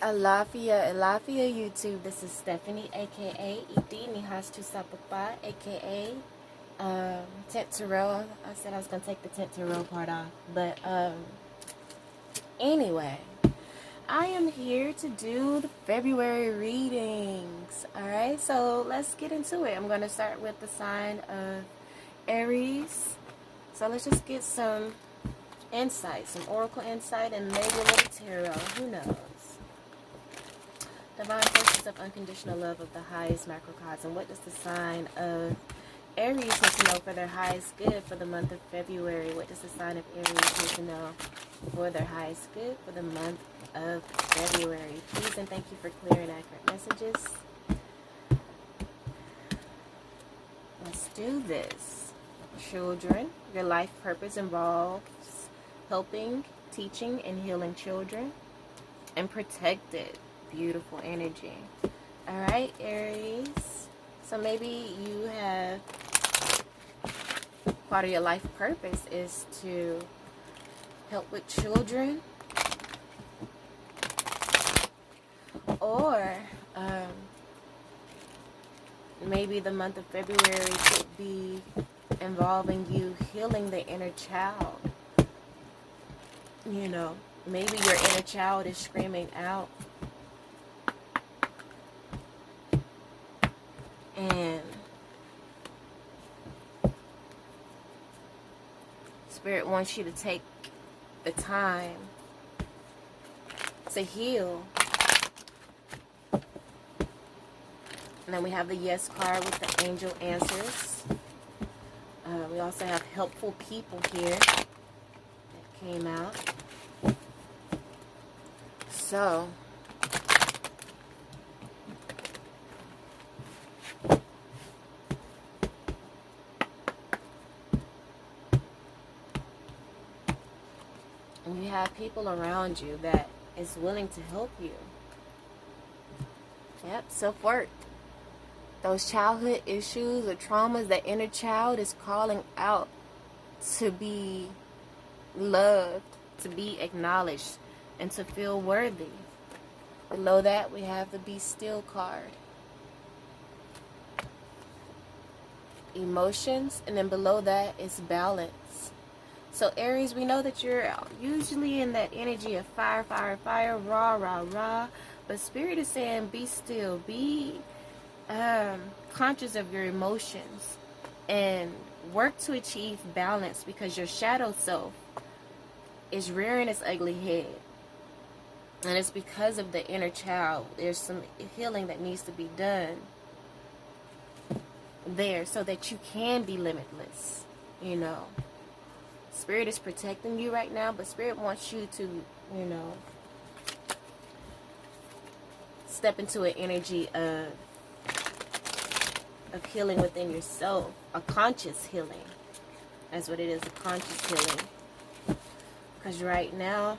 Alafia YouTube. This is Stephanie, aka Idin Nehasthusaa Gbagba, aka Tent Tarot. I said I was gonna take the Tent Tarot part off, but anyway, I am here to do the February readings. All right, so let's get into it. I'm gonna start with the sign of Aries. So let's just get some insight, some oracle insight, and maybe a little tarot. Who knows? Divine forces of unconditional love of the highest macrocosm. What does the sign of Aries need to know for their highest good for the month of February? What does the sign of Aries need to know for their highest good for the month of February? Please and thank you for clear and accurate messages. Let's do this. Children, your life purpose involves helping, teaching, and healing children and protected. Beautiful energy. All right, Aries. So maybe you have part of your life purpose is to help with children, or maybe the month of February could be involving you healing the inner child. You know, maybe your inner child is screaming out, and Spirit wants you to take the time to heal. And then we have the Yes card with the angel answers. We also have helpful people here that came out. So you have people around you that is willing to help you. Yep, self-work. Those childhood issues or traumas, that inner child is calling out to be loved, to be acknowledged, and to feel worthy. Below that, we have the Be Still card. Emotions, and then below that is balance. So Aries, we know that you're usually in that energy of fire, fire, fire, rah, rah, rah. But Spirit is saying be still, be conscious of your emotions, and work to achieve balance, because your shadow self is rearing its ugly head. And it's because of the inner child. There's some healing that needs to be done there so that you can be limitless, you know. Spirit is protecting you right now, but Spirit wants you to, you know, step into an energy of healing within yourself. A conscious healing. That's what it is, a conscious healing. Because right now,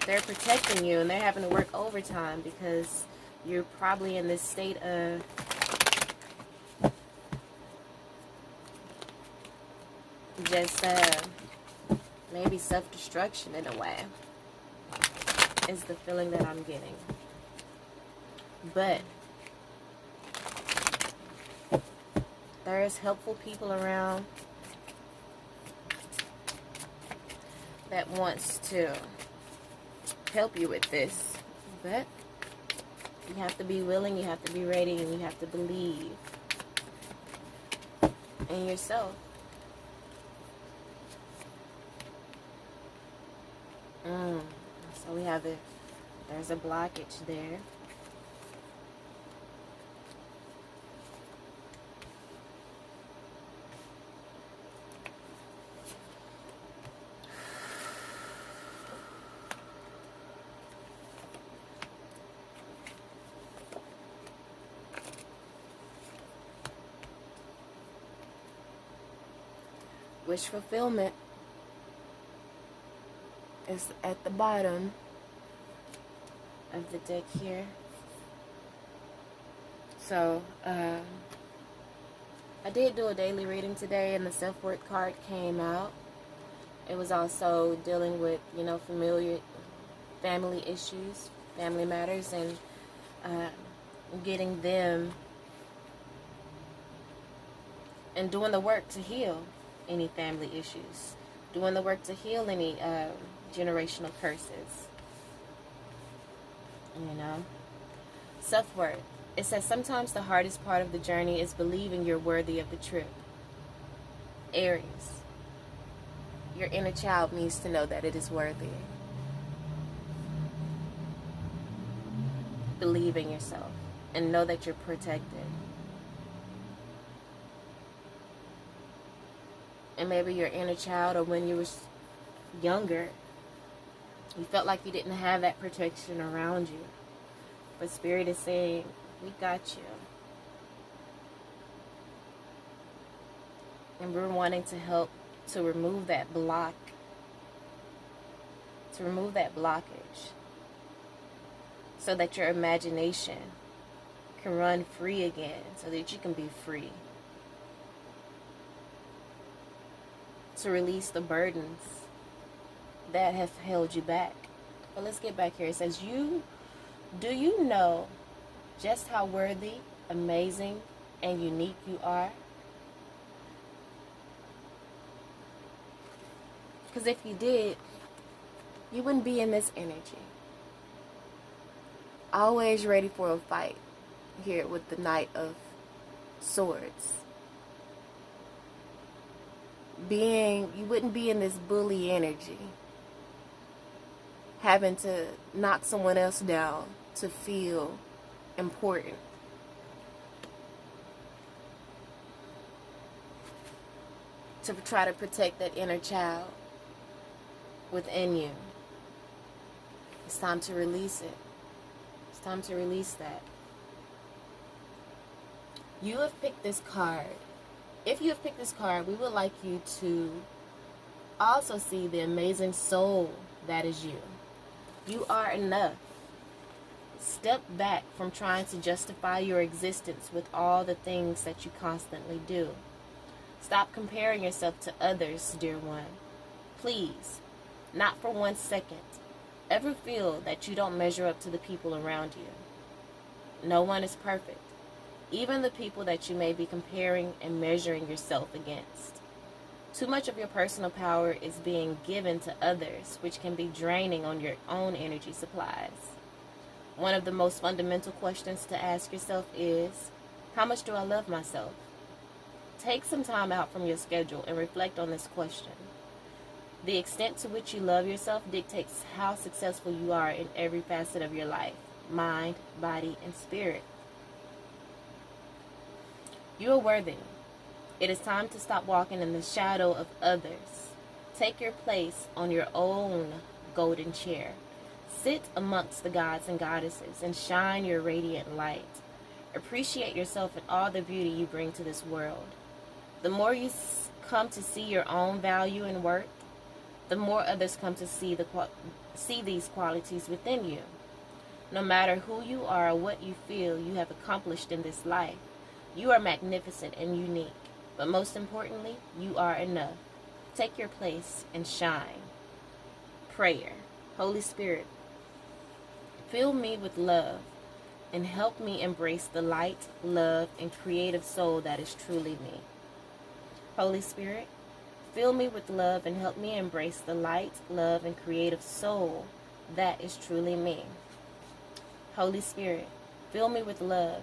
they're protecting you and they're having to work overtime because you're probably in this state of just maybe self-destruction in a way, is the feeling that I'm getting. But there is helpful people around that wants to help you with this. But you have to be willing, you have to be ready, and you have to believe in yourself. So we have there's a blockage there. Wish fulfillment is at the bottom of the deck here. So, I did do a daily reading today, and the self-worth card came out. It was also dealing with, you know, family issues, family matters, and getting them and doing the work to heal any family issues, doing the work to heal any generational curses. You know, self-worth. It says sometimes the hardest part of the journey is believing you're worthy of the trip. Aries, your inner child needs to know that it is worthy. Believe in yourself and know that you're protected. And maybe your inner child, or when you were younger, you felt like you didn't have that protection around you. But Spirit is saying, we got you. And we're wanting to help to remove that block, to remove that blockage, so that your imagination can run free again, so that you can be free. To release the burdens that have held you back. But let's get back here. It says, do you know just how worthy, amazing, and unique you are? Because if you did, you wouldn't be in this energy. Always ready for a fight here with the Knight of Swords. You wouldn't be in this bully energy, having to knock someone else down to feel important. To try to protect that inner child within you. It's time to release it. It's time to release that. You have picked this card. If you have picked this card, we would like you to also see the amazing soul that is you. You are enough. Step back from trying to justify your existence with all the things that you constantly do. Stop comparing yourself to others, dear one. Please, not for 1 second, ever feel that you don't measure up to the people around you. No one is perfect. Even the people that you may be comparing and measuring yourself against. Too much of your personal power is being given to others, which can be draining on your own energy supplies. One of the most fundamental questions to ask yourself is, how much do I love myself? Take some time out from your schedule and reflect on this question. The extent to which you love yourself dictates how successful you are in every facet of your life, mind, body, and spirit. You are worthy. It is time to stop walking in the shadow of others. Take your place on your own golden chair. Sit amongst the gods and goddesses and shine your radiant light. Appreciate yourself and all the beauty you bring to this world. The more you come to see your own value and worth, the more others come to see these qualities within you. No matter who you are or what you feel you have accomplished in this life, you are magnificent and unique. But most importantly, you are enough. Take your place and shine. Prayer. Holy Spirit, fill me with love and help me embrace the light, love, and creative soul that is truly me. Holy Spirit, fill me with love and help me embrace the light, love, and creative soul that is truly me. Holy Spirit, fill me with love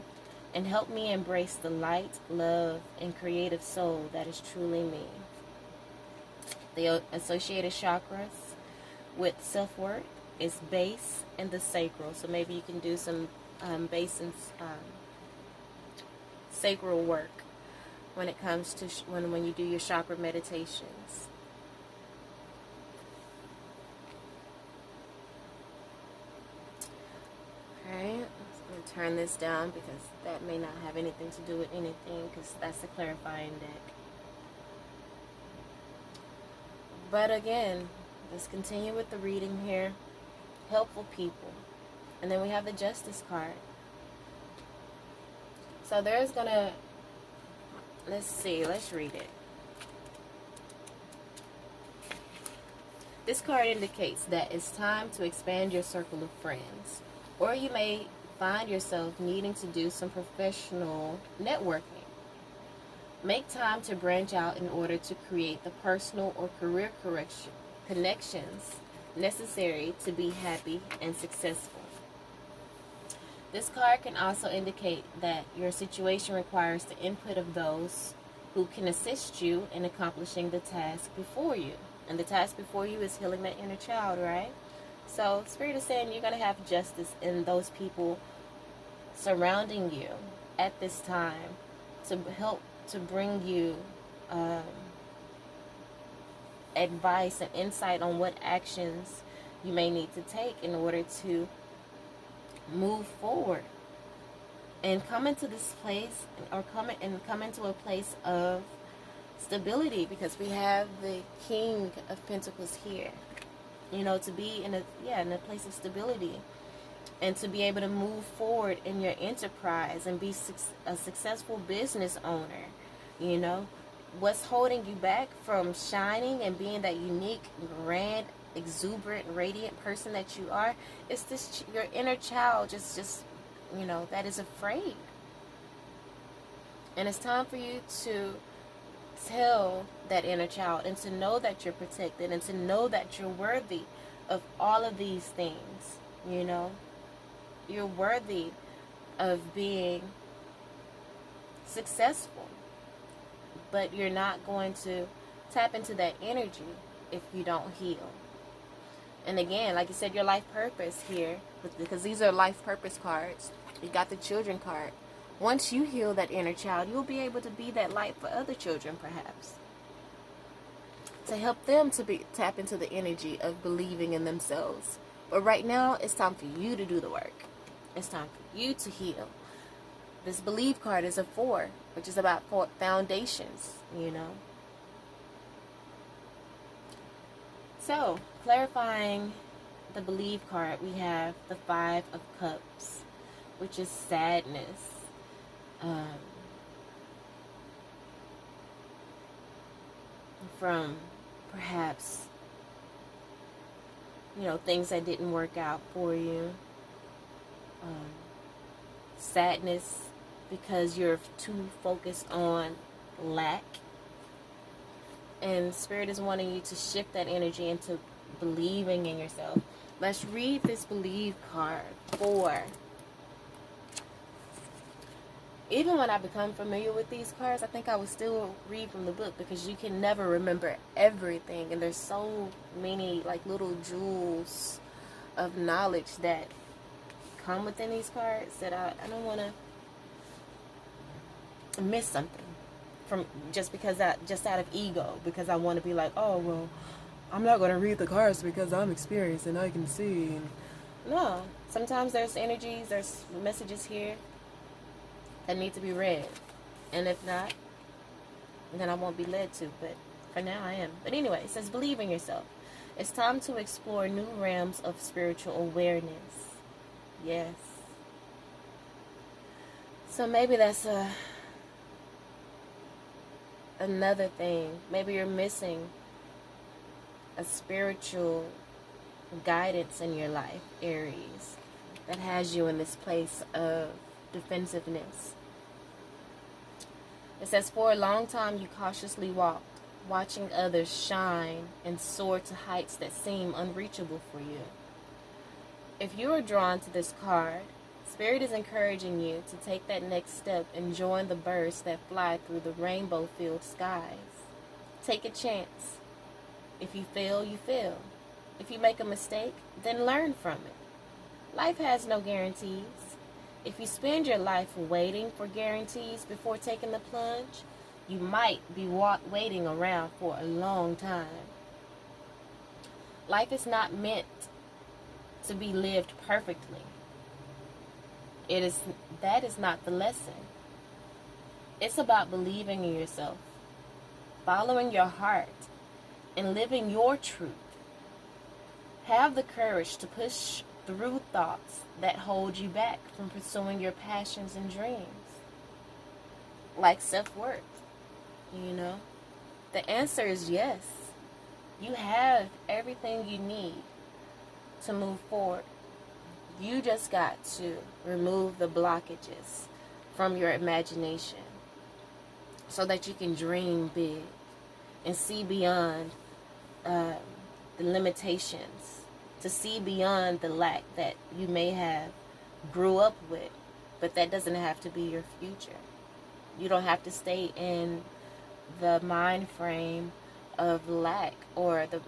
and help me embrace the light, love, and creative soul that is truly me. The associated chakras with self-worth is base and the sacral. So maybe you can do some base and sacral work when it comes to when you do your chakra meditations. Okay, I'm going to turn this down because that may not have anything to do with anything, because that's a clarifying deck. But again, let's continue with the reading here. Helpful people. And then we have the Justice card. So there's gonna, let's read it. This card indicates that it's time to expand your circle of friends, or you may find yourself needing to do some professional networking. Make time to branch out in order to create the personal or career connections necessary to be happy and successful. This card can also indicate that your situation requires the input of those who can assist you in accomplishing the task before you. And the task before you is healing that inner child, right? So Spirit is saying you're going to have justice in those people surrounding you at this time to help to bring you advice and insight on what actions you may need to take in order to move forward and come into this place, or come into a place of stability, because we have the King of Pentacles here. You know, to be in a place of stability and to be able to move forward in your enterprise and be a successful business owner. You know, what's holding you back from shining and being that unique, grand, exuberant, radiant person that you are? It's this, your inner child just you know, that is afraid. And it's time for you to tell that inner child and to know that you're protected and to know that you're worthy of all of these things. You know, you're worthy of being successful, but you're not going to tap into that energy if you don't heal. And again, like I said, your life purpose here, because these are life purpose cards. You got the children card. Once you heal that inner child, you'll be able to be that light for other children, perhaps, to help them to tap into the energy of believing in themselves. But right now, it's time for you to do the work. It's time for you to heal. This believe card is a 4, which is about foundations, you know. So, clarifying the believe card, we have the 5 of Cups, which is sadness. From perhaps, you know, things that didn't work out for you. Sadness because you're too focused on lack. And Spirit is wanting you to shift that energy into believing in yourself. Let's read this believe card. 4. Even when I become familiar with these cards, I think I would still read from the book, because you can never remember everything. And there's so many like little jewels of knowledge that come within these cards that I don't want to miss something from just out of ego, because I want to be like, oh, well, I'm not going to read the cards because I'm experienced and I can see. No, sometimes there's energies, there's messages here that need to be read. And if not, then I won't be led to. But for now, I am. But anyway, it says believe in yourself. It's time to explore new realms of spiritual awareness. Yes. So maybe that's another thing. Maybe you're missing a spiritual guidance in your life, Aries, that has you in this place of defensiveness. It says, for a long time you cautiously walked, watching others shine and soar to heights that seem unreachable for you. If you are drawn to this card, Spirit is encouraging you to take that next step and join the birds that fly through the rainbow-filled skies. Take a chance. If you fail, you fail. If you make a mistake, then learn from it. Life has no guarantees. If you spend your life waiting for guarantees before taking the plunge, you might be waiting around for a long time. Life is not meant to be lived perfectly. That is not the lesson. It's about believing in yourself, following your heart, and living your truth. Have the courage to push through thoughts that hold you back from pursuing your passions and dreams. Like self-worth, you know? The answer is yes. You have everything you need to move forward. You just got to remove the blockages from your imagination so that you can dream big and see beyond the limitations, to see beyond the lack that you may have grew up with. But that doesn't have to be your future. You don't have to stay in the mind frame of lack or the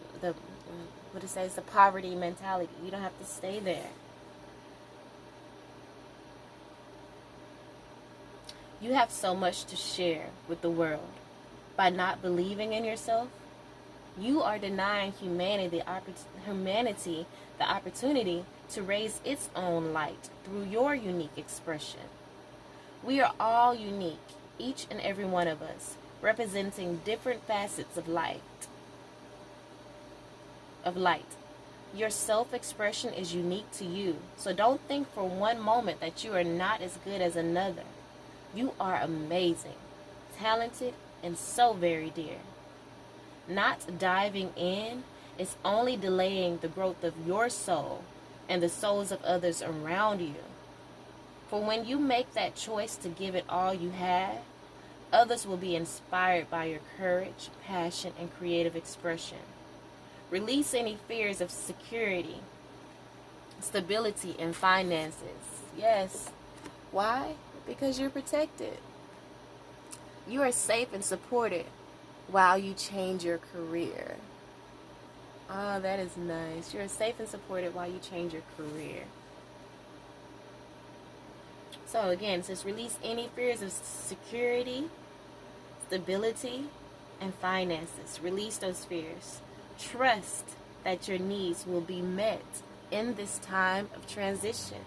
what it says, the poverty mentality. You don't have to stay there. You have so much to share with the world. By not believing in yourself, you are denying humanity the opportunity to raise its own light through your unique expression. We are all unique, each and every one of us, representing different facets of light. Your self-expression is unique to you, so don't think for one moment that you are not as good as another. You are amazing, talented, and so very dear. Not diving in is only delaying the growth of your soul and the souls of others around you. For when you make that choice to give it all you have, others will be inspired by your courage, passion, and creative expression. Release any fears of security, stability, and finances. Yes. Why? Because you're protected. You are safe and supported while you change your career. Oh, that is nice. You're safe and supported while you change your career. So again, it says release any fears of security, stability, and finances. Release those fears. Trust that your needs will be met in this time of transition.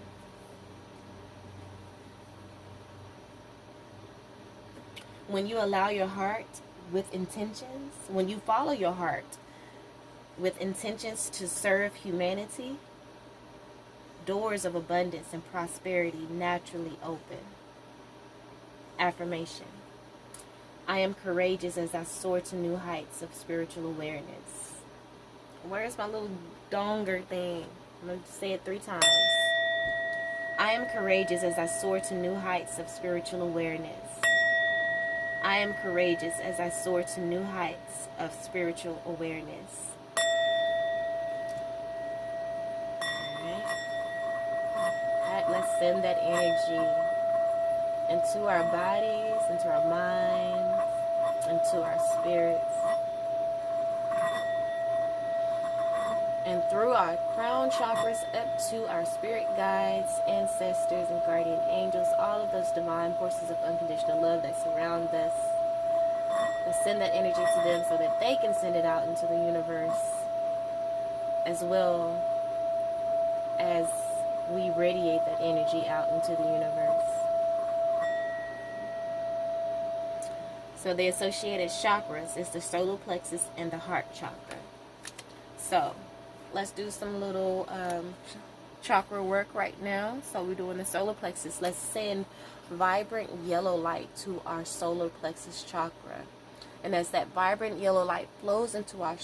When you allow your heart with intentions, when you follow your heart with intentions to serve humanity, doors of abundance and prosperity naturally open. Affirmation. I am courageous as I soar to new heights of spiritual awareness. Where's my little donger thing? I'm going to say it 3 times. I am courageous as I soar to new heights of spiritual awareness. I am courageous as I soar to new heights of spiritual awareness. Alright, let's send that energy into our bodies, into our minds, into our spirits, and through our crown chakras up to our spirit guides, ancestors, and guardian angels, all of those divine forces of unconditional love that surround us. Let's send that energy to them so that they can send it out into the universe, as well as we radiate that energy out into the universe. So the associated chakras is the solar plexus and the heart chakra. So let's do some little chakra work right now. So we're doing the solar plexus. Let's send vibrant yellow light to our solar plexus chakra. And as that vibrant yellow light flows into our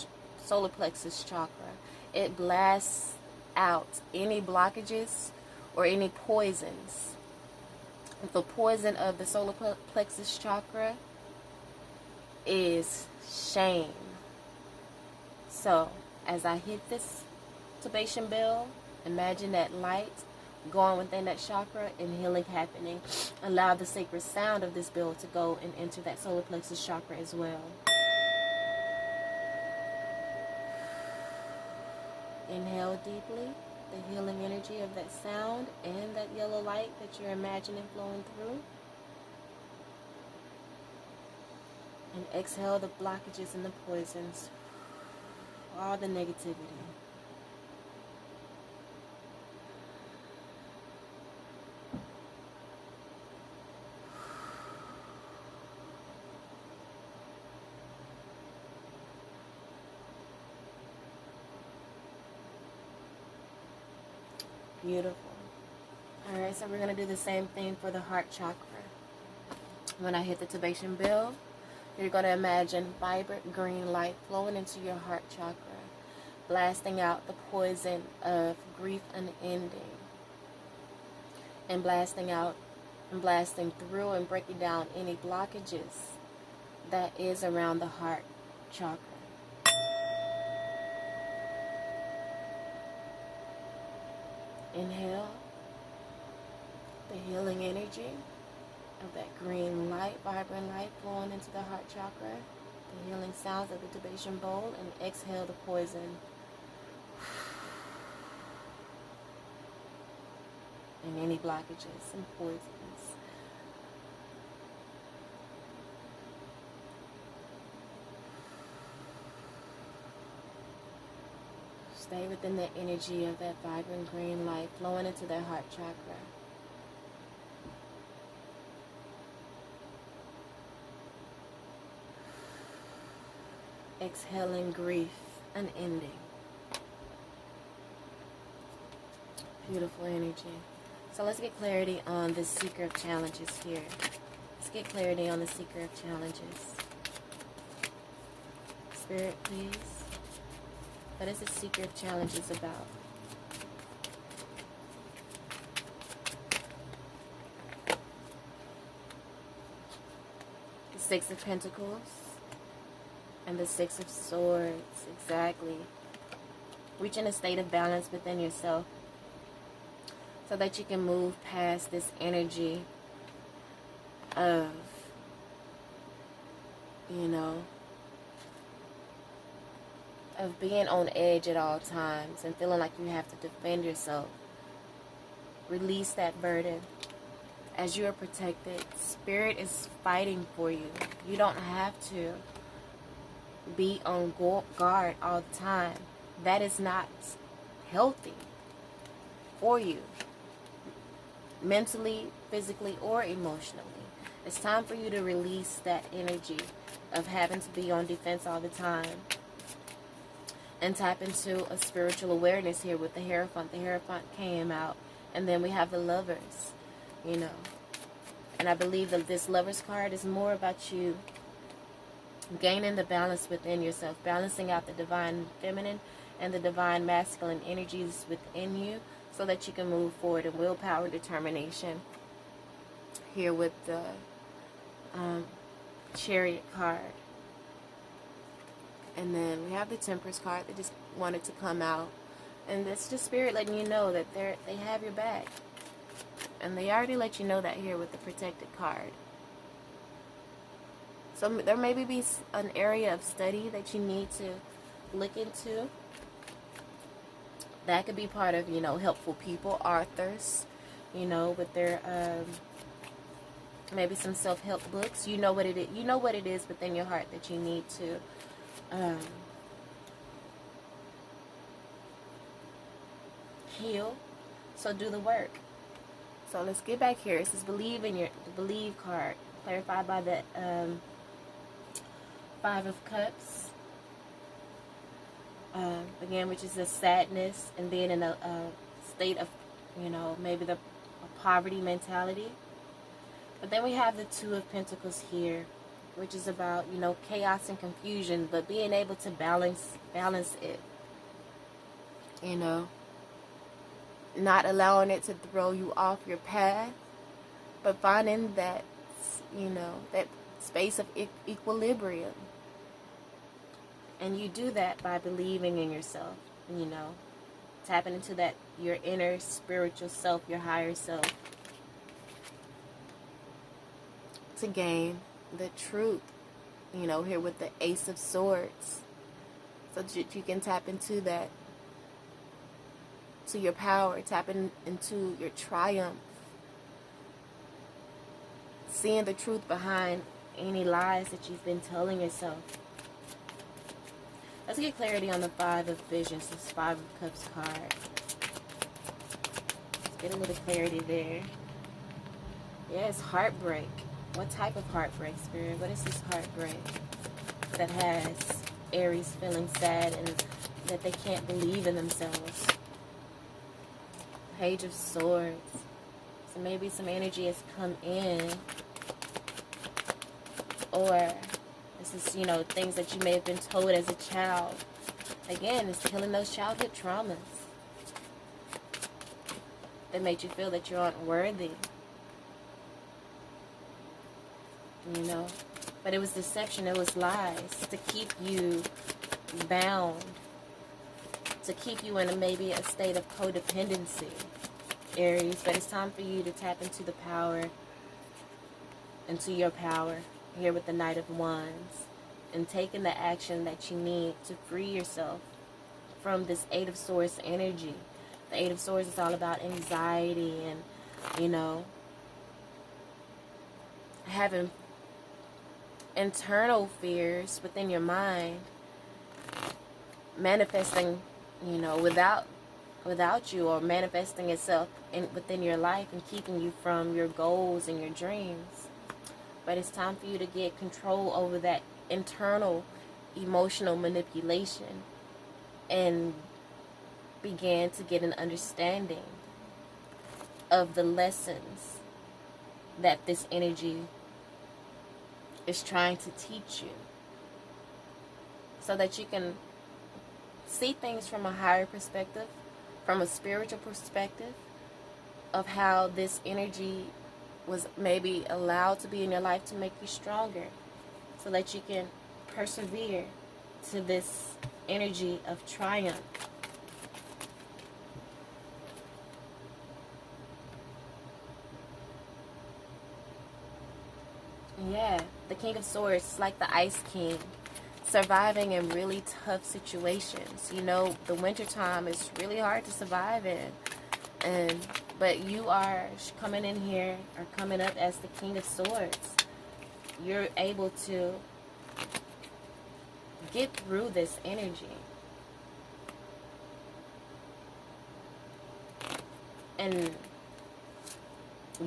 solar plexus chakra, it blasts out any blockages or any poisons. The poison of the solar plexus chakra is shame. So as I hit this activation bell, imagine that light going within that chakra and healing happening. Allow the sacred sound of this bell to go and enter that solar plexus chakra as well. Inhale deeply the healing energy of that sound and that yellow light that you're imagining flowing through. And exhale the blockages and the poisons, all the negativity. Beautiful. Alright, so we're going to do the same thing for the heart chakra. When I hit the activation bell, You're going to imagine vibrant green light flowing into your heart chakra, blasting out the poison of grief unending, and blasting out and blasting through and breaking down any blockages that is around the heart chakra. Inhale the healing energy of that green light, vibrant light flowing into the heart chakra, the healing sounds of the Tibetan bowl, and exhale the poison and any blockages and poisons. Stay within the energy of that vibrant green light flowing into their heart chakra. Exhaling grief unending. Beautiful energy. So let's get clarity on the seeker of challenges here. Let's get clarity on the seeker of challenges. Spirit, please. What is the seeker of challenges about? The Six of Pentacles and the Six of Swords. Exactly. Reaching a state of balance within yourself so that you can move past this energy of, of being on edge at all times and feeling like you have to defend yourself. Release that burden. As you are protected, Spirit is fighting for you. You don't have to be on guard all the time. That is not healthy for you, mentally, physically, or emotionally. It's time for you to release that energy of having to be on defense all the time and tap into a spiritual awareness here with the Hierophant. The Hierophant came out, and then we have the Lovers, And I believe that this Lovers card is more about you gaining the balance within yourself, balancing out the divine feminine and the divine masculine energies within you so that you can move forward in willpower, determination. Here with the Chariot card. And then we have the Temperance card that just wanted to come out. And it's just Spirit letting you know that they have your back. And they already let you know that here with the Protected card. So there may be an area of study that you need to look into. That could be part of, helpful people, authors, with their, maybe some self-help books. You know what it is. You know what it is within your heart that you need to, heal. So do the work. So let's get back here. It says the Believe card, clarified by the, Five of Cups, again, which is the sadness and being in a state of, maybe a poverty mentality. But then we have the Two of Pentacles here, which is about, chaos and confusion, but being able to balance it, not allowing it to throw you off your path, but finding that, that space of equilibrium. And you do that by believing in yourself, tapping into that, your inner spiritual self, your higher self, to gain the truth, here with the Ace of Swords, so that you can tap into that, to your power, tapping into your triumph, seeing the truth behind any lies that you've been telling yourself. Let's get clarity on the Five of Visions, this Five of Cups card. Let's get a little clarity there. Yes, heartbreak. What type of heartbreak, Spirit? What is this heartbreak that has Aries feeling sad and that they can't believe in themselves? Page of Swords. So maybe some energy has come in, or This is, you know, things that you may have been told as a child. Again, it's healing those childhood traumas that made you feel that you're unworthy. You know? But it was deception, it was lies to keep you bound, to keep you in maybe a state of codependency, Aries. But it's time for you to tap into the power, into your power, here with the Knight of Wands, and taking the action that you need to free yourself from this Eight of Swords energy. The Eight of Swords is all about anxiety and, you know, having internal fears within your mind, manifesting, you know, without you, or manifesting itself within your life and keeping you from your goals and your dreams. But it's time for you to get control over that internal emotional manipulation and begin to get an understanding of the lessons that this energy is trying to teach you, so that you can see things from a higher perspective, from a spiritual perspective, of how this energy was maybe allowed to be in your life to make you stronger, so that you can persevere to this energy of triumph. Yeah, the King of Swords is like the Ice King, surviving in really tough situations. You know, the winter time is really hard to survive in, but you are coming in here, or coming up as the King of Swords. You're able to get through this energy and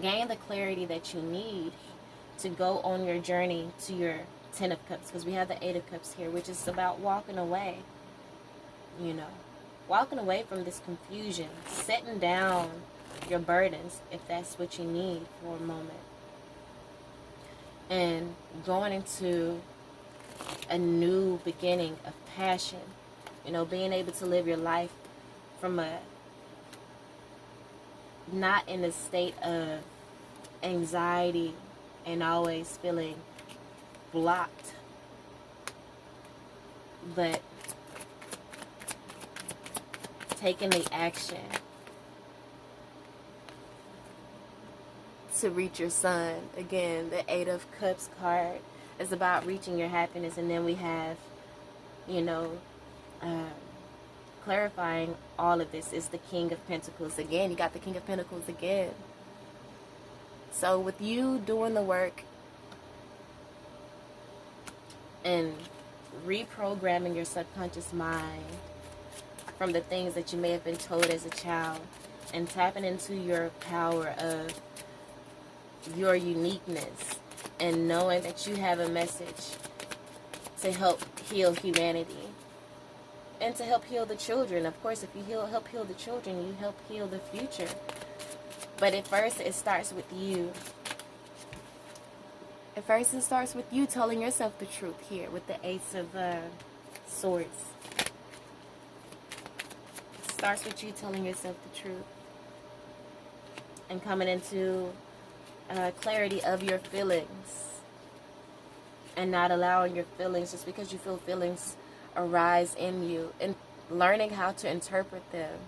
gain the clarity that you need to go on your journey to your Ten of Cups, because we have the Eight of Cups here, which is about walking away, you know, walking away from this confusion, setting down your burdens, if that's what you need for a moment, and going into a new beginning of passion, you know, being able to live your life from a, not in a state of anxiety and always feeling blocked, but taking the action to reach your sun. Again, the Eight of Cups card is about reaching your happiness, and then we have, you know, clarifying all of this is the King of Pentacles. Again, you got the King of Pentacles again. So with you doing the work and reprogramming your subconscious mind from the things that you may have been told as a child, and tapping into your power of your uniqueness, and knowing that you have a message to help heal humanity and to help heal the children. Of course, if you help heal the children, you help heal the future. But at first, it starts with you. At first, it starts with you telling yourself the truth here with the Ace of Swords. It starts with you telling yourself the truth and coming into clarity of your feelings, and not allowing your feelings, just because you feel feelings arise in you, and learning how to interpret them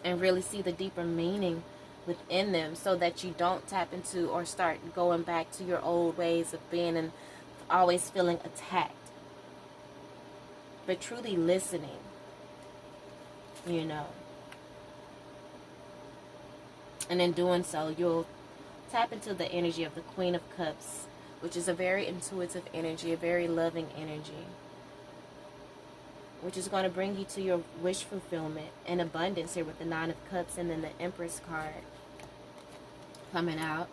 and really see the deeper meaning within them, so that you don't tap into or start going back to your old ways of being and always feeling attacked, but truly listening, you know. And in doing so, you'll tap into the energy of the Queen of Cups, which is a very intuitive energy, a very loving energy, which is going to bring you to your wish fulfillment and abundance here with the Nine of Cups, and then the Empress card coming out.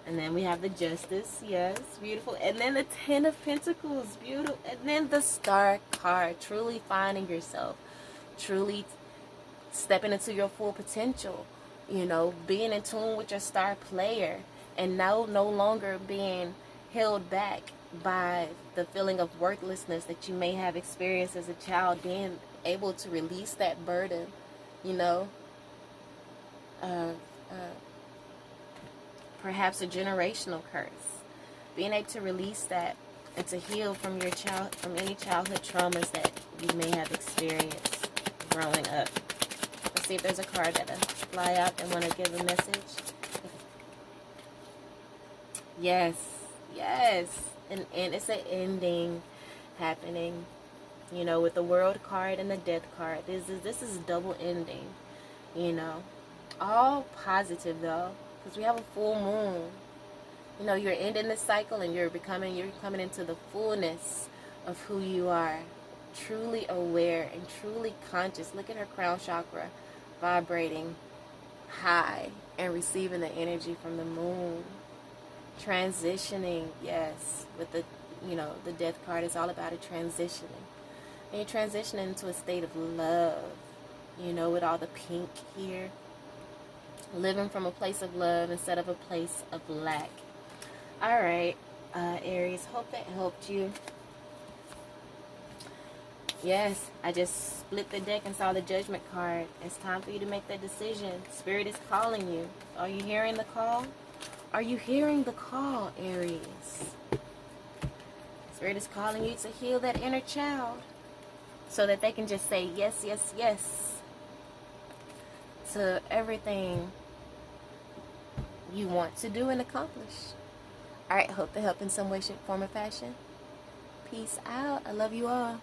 And then we have the Justice, yes, beautiful. And then the Ten of Pentacles, beautiful. And then the Star card, truly finding yourself, truly stepping into your full potential, you know, being in tune with your star player, and no longer being held back by the feeling of worthlessness that you may have experienced as a child, being able to release that burden, you know, of perhaps a generational curse, being able to release that and to heal from from any childhood traumas that you may have experienced growing up. Let's see if there's a card that'll fly out and want to give a message. Yes, yes, and it's an ending happening, you know, with the World card and the Death card. This is a double ending, you know, all positive though, because we have a full moon. You know, you're ending the cycle and you're coming into the fullness of who you are, truly aware and truly conscious. Look at her crown chakra vibrating high and receiving the energy from the moon. Transitioning, yes, with the, you know, the Death card is all about a transitioning. And you're transitioning into a state of love, you know, with all the pink here. Living from a place of love instead of a place of lack. All right, Aries, hope that helped you. Yes, I just split the deck and saw the Judgment card. It's time for you to make that decision. Spirit is calling you. Are you hearing the call? Are you hearing the call, Aries? Spirit is calling you to heal that inner child so that they can just say yes, yes, yes to everything you want to do and accomplish. All right, hope to help in some way, shape, form, or fashion. Peace out. I love you all.